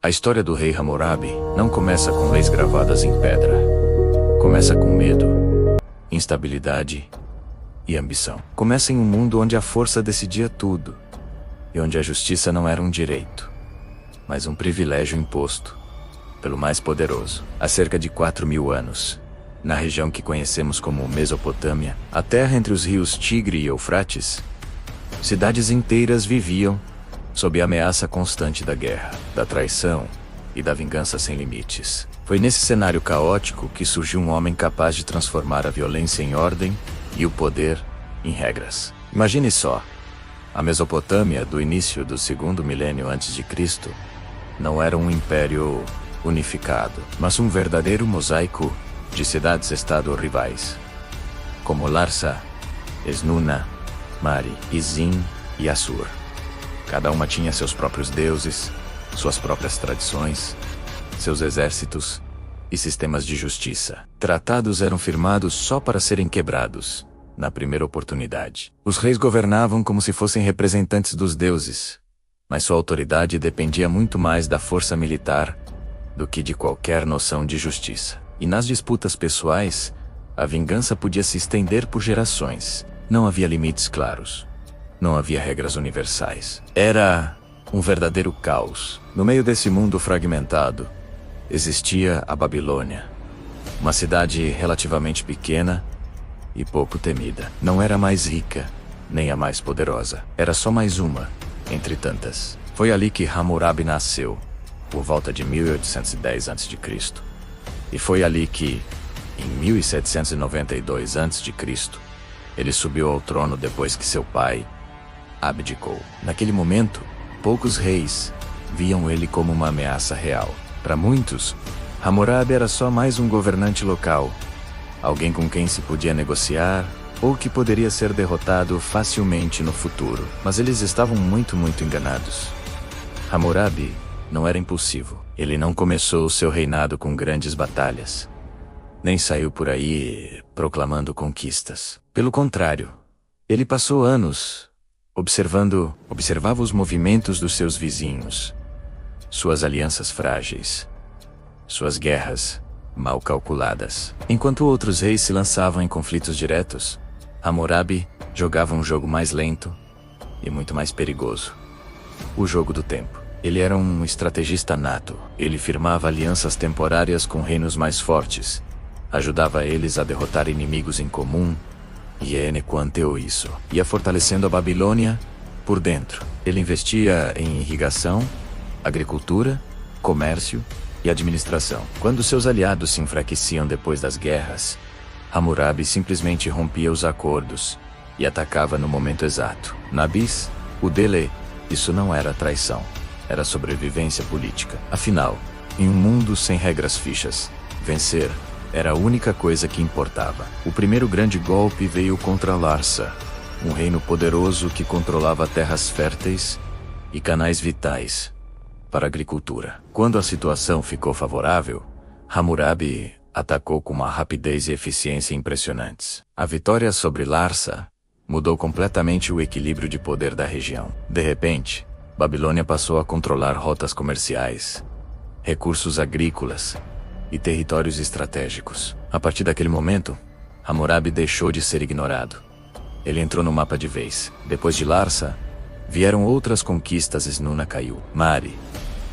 A história do rei Hammurabi não começa com leis gravadas em pedra. Começa com medo, instabilidade e ambição. Começa em um mundo onde a força decidia tudo e onde a justiça não era um direito, mas um privilégio imposto pelo mais poderoso. Há cerca de 4.000 anos, na região que conhecemos como Mesopotâmia, a terra entre os rios Tigre e Eufrates, cidades inteiras viviam sob a ameaça constante da guerra, da traição e da vingança sem limites. Foi nesse cenário caótico que surgiu um homem capaz de transformar a violência em ordem e o poder em regras. Imagine só, a Mesopotâmia do início do segundo milênio antes de Cristo não era um império unificado, mas um verdadeiro mosaico de cidades-estado rivais, como Larsa, Esnuna, Mari, Izin e Assur. Cada uma tinha seus próprios deuses, suas próprias tradições, seus exércitos e sistemas de justiça. Tratados eram firmados só para serem quebrados na primeira oportunidade. Os reis governavam como se fossem representantes dos deuses, mas sua autoridade dependia muito mais da força militar do que de qualquer noção de justiça. E nas disputas pessoais, a vingança podia se estender por gerações. Não havia limites claros. Não havia regras universais. Era um verdadeiro caos. No meio desse mundo fragmentado, existia a Babilônia, uma cidade relativamente pequena e pouco temida. Não era a mais rica, nem a mais poderosa. Era só mais uma, entre tantas. Foi ali que Hammurabi nasceu, por volta de 1810 a.C. E foi ali que, em 1792 a.C., ele subiu ao trono depois que seu pai abdicou. Naquele momento, poucos reis viam ele como uma ameaça real. Para muitos, Hammurabi era só mais um governante local, alguém com quem se podia negociar ou que poderia ser derrotado facilmente no futuro. Mas eles estavam muito enganados. Hammurabi não era impulsivo. Ele não começou seu reinado com grandes batalhas, nem saiu por aí proclamando conquistas. Pelo contrário, ele passou anos observava os movimentos dos seus vizinhos, suas alianças frágeis, suas guerras mal calculadas. Enquanto outros reis se lançavam em conflitos diretos, Hammurabi jogava um jogo mais lento e muito mais perigoso: o jogo do tempo. Ele era um estrategista nato. Ele firmava alianças temporárias com reinos mais fortes, ajudava eles a derrotar inimigos em comum, e enquanto isso ia fortalecendo a Babilônia por dentro. Ele investia em irrigação, agricultura, comércio e administração. Quando seus aliados se enfraqueciam depois das guerras, Hammurabi simplesmente rompia os acordos e atacava no momento exato. Na bis, o dele, isso não era traição, era sobrevivência política. Afinal, em um mundo sem regras fixas, vencer era a única coisa que importava. O primeiro grande golpe veio contra Larsa, um reino poderoso que controlava terras férteis e canais vitais para a agricultura. Quando a situação ficou favorável, Hammurabi atacou com uma rapidez e eficiência impressionantes. A vitória sobre Larsa mudou completamente o equilíbrio de poder da região. De repente, Babilônia passou a controlar rotas comerciais, recursos agrícolas e territórios estratégicos. A partir daquele momento, Hammurabi deixou de ser ignorado. Ele entrou no mapa de vez. Depois de Larsa, vieram outras conquistas. Esnuna caiu. Mari,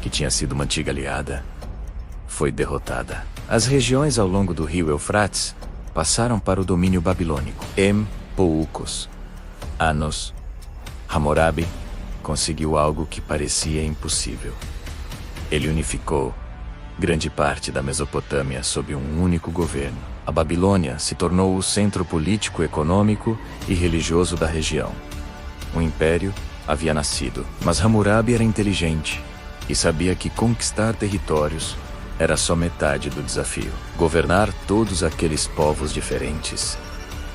que tinha sido uma antiga aliada, foi derrotada. As regiões ao longo do rio Eufrates passaram para o domínio babilônico. Poucos anos, Hammurabi conseguiu algo que parecia impossível. Ele unificou grande parte da Mesopotâmia sob um único governo. A Babilônia se tornou o centro político, econômico e religioso da região. O império havia nascido, mas Hammurabi era inteligente e sabia que conquistar territórios era só metade do desafio. Governar todos aqueles povos diferentes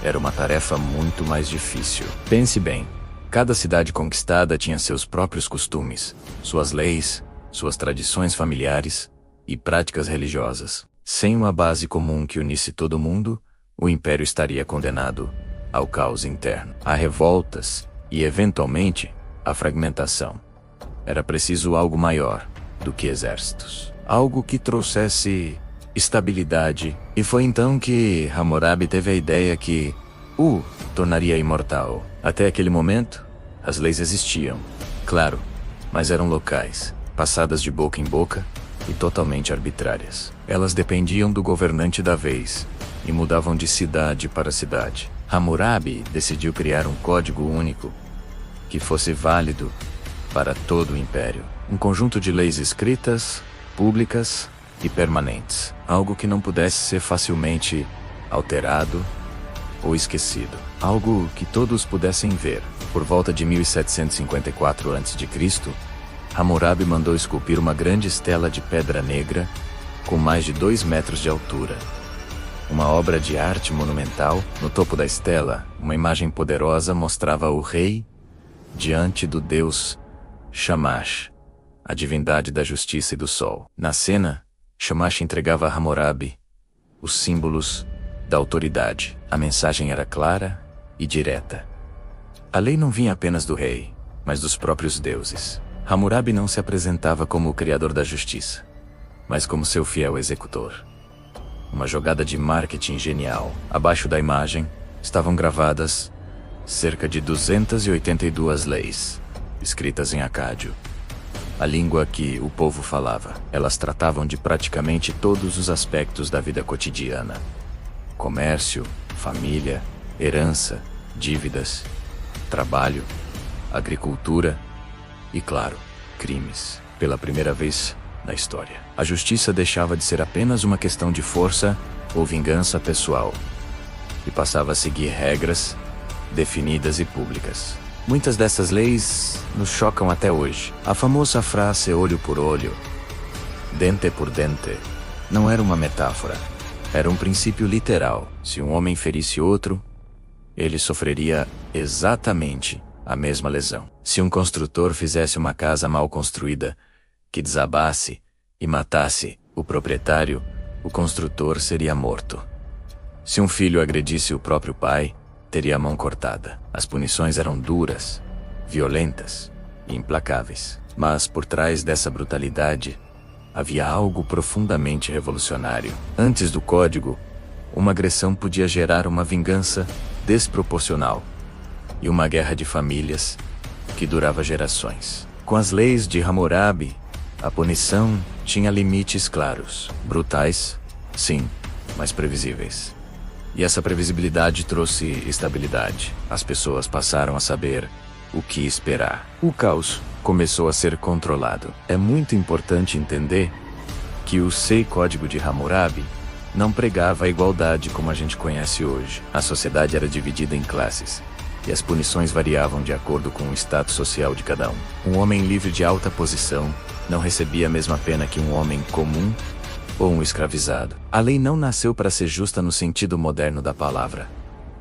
era uma tarefa muito mais difícil. Pense bem, cada cidade conquistada tinha seus próprios costumes, suas leis, suas tradições familiares e práticas religiosas. Sem uma base comum que unisse todo mundo, o império estaria condenado ao caos interno, a revoltas e, eventualmente, à fragmentação. Era preciso algo maior, do que exércitos. Algo que trouxesse estabilidade, e foi então que Hammurabi teve a ideia que o tornaria imortal. Até aquele momento, as leis existiam, claro, mas eram locais, passadas de boca em boca e totalmente arbitrárias. Elas dependiam do governante da vez e mudavam de cidade para cidade. Hammurabi decidiu criar um código único que fosse válido para todo o império. Um conjunto de leis escritas, públicas e permanentes. Algo que não pudesse ser facilmente alterado ou esquecido. Algo que todos pudessem ver. Por volta de 1754 a.C., Hammurabi mandou esculpir uma grande estela de pedra negra com mais de 2 metros de altura. Uma obra de arte monumental. No topo da estela, uma imagem poderosa mostrava o rei diante do deus Shamash, a divindade da justiça e do sol. Na cena, Shamash entregava a Hammurabi os símbolos da autoridade. A mensagem era clara e direta. A lei não vinha apenas do rei, mas dos próprios deuses. Hammurabi não se apresentava como o criador da justiça, mas como seu fiel executor. Uma jogada de marketing genial. Abaixo da imagem, estavam gravadas cerca de 282 leis, escritas em acádio, a língua que o povo falava. Elas tratavam de praticamente todos os aspectos da vida cotidiana: comércio, família, herança, dívidas, trabalho, agricultura e, claro, crimes. Pela primeira vez na história, a justiça deixava de ser apenas uma questão de força ou vingança pessoal e passava a seguir regras definidas e públicas. Muitas dessas leis nos chocam até hoje. A famosa frase olho por olho, dente por dente, não era uma metáfora. Era um princípio literal. Se um homem ferisse outro, ele sofreria exatamente a mesma lesão. Se um construtor fizesse uma casa mal construída, que desabasse e matasse o proprietário, o construtor seria morto. Se um filho agredisse o próprio pai, teria a mão cortada. As punições eram duras, violentas e implacáveis. Mas por trás dessa brutalidade, havia algo profundamente revolucionário. Antes do código, uma agressão podia gerar uma vingança desproporcional e uma guerra de famílias que durava gerações. Com as leis de Hammurabi, a punição tinha limites claros. Brutais, sim, mas previsíveis. E essa previsibilidade trouxe estabilidade. As pessoas passaram a saber o que esperar. O caos começou a ser controlado. É muito importante entender que o Sei Código de Hammurabi não pregava a igualdade como a gente conhece hoje. A sociedade era dividida em classes, e as punições variavam de acordo com o status social de cada um. Um homem livre de alta posição não recebia a mesma pena que um homem comum ou um escravizado. A lei não nasceu para ser justa no sentido moderno da palavra,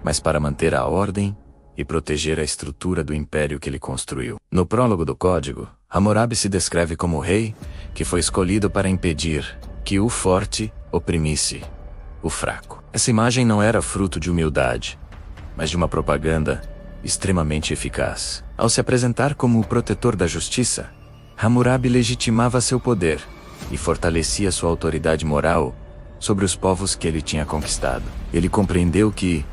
mas para manter a ordem e proteger a estrutura do império que ele construiu. No prólogo do código, Hammurabi se descreve como o rei que foi escolhido para impedir que o forte oprimisse o fraco. Essa imagem não era fruto de humildade, mas de uma propaganda extremamente eficaz. Ao se apresentar como o protetor da justiça, Hammurabi legitimava seu poder e fortalecia sua autoridade moral sobre os povos que ele tinha conquistado. Ele compreendeu que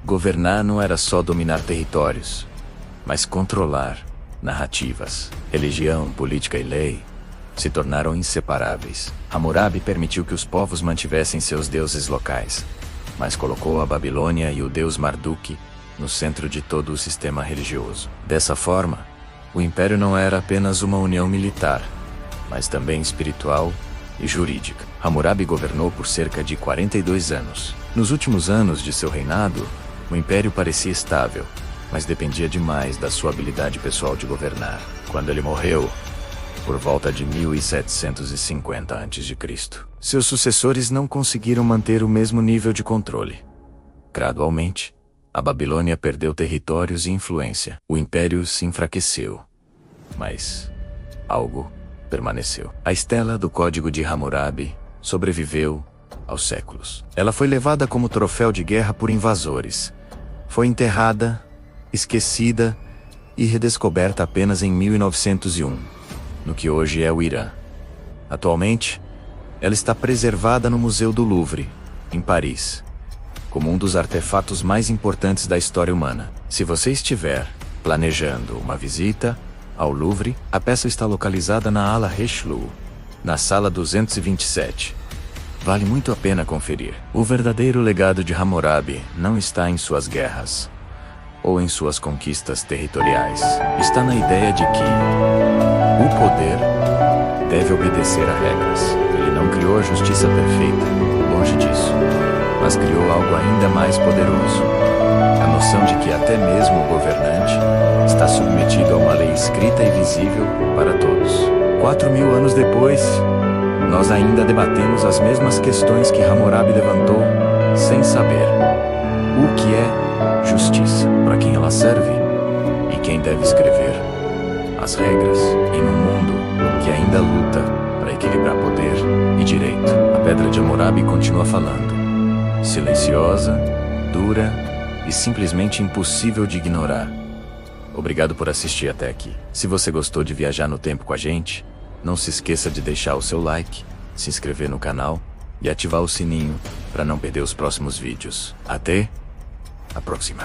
governar não era só dominar territórios, mas controlar narrativas. Religião, política e lei se tornaram inseparáveis. Hammurabi permitiu que os povos mantivessem seus deuses locais, mas colocou a Babilônia e o deus Marduk no centro de todo o sistema religioso. Dessa forma, o império não era apenas uma união militar, mas também espiritual e jurídica. Hammurabi governou por cerca de 42 anos. Nos últimos anos de seu reinado, o império parecia estável, mas dependia demais da sua habilidade pessoal de governar. Quando ele morreu, por volta de 1750 a.C., seus sucessores não conseguiram manter o mesmo nível de controle. Gradualmente, a Babilônia perdeu territórios e influência. O império se enfraqueceu, mas algo permaneceu. A estela do Código de Hammurabi sobreviveu aos séculos. Ela foi levada como troféu de guerra por invasores. Foi enterrada, esquecida e redescoberta apenas em 1901, no que hoje é o Irã. Atualmente, ela está preservada no Museu do Louvre, em Paris, como um dos artefatos mais importantes da história humana. Se você estiver planejando uma visita ao Louvre, a peça está localizada na ala Richelieu, na sala 227. Vale muito a pena conferir. O verdadeiro legado de Hammurabi não está em suas guerras ou em suas conquistas territoriais. Está na ideia de que o poder deve obedecer a regras. Ele não criou a justiça perfeita, longe disso, mas criou algo ainda mais poderoso. A noção de que até mesmo o governante está submetido a uma lei escrita e visível para todos. 4.000 anos depois, nós ainda debatemos as mesmas questões que Hammurabi levantou, sem saber o que é justiça, para quem ela serve e quem deve escrever as regras em um mundo que ainda luta para equilibrar poder e direito. A Pedra de Hammurabi continua falando, silenciosa, dura e simplesmente impossível de ignorar. Obrigado por assistir até aqui. Se você gostou de viajar no tempo com a gente, não se esqueça de deixar o seu like, se inscrever no canal e ativar o sininho para não perder os próximos vídeos. Até a próxima!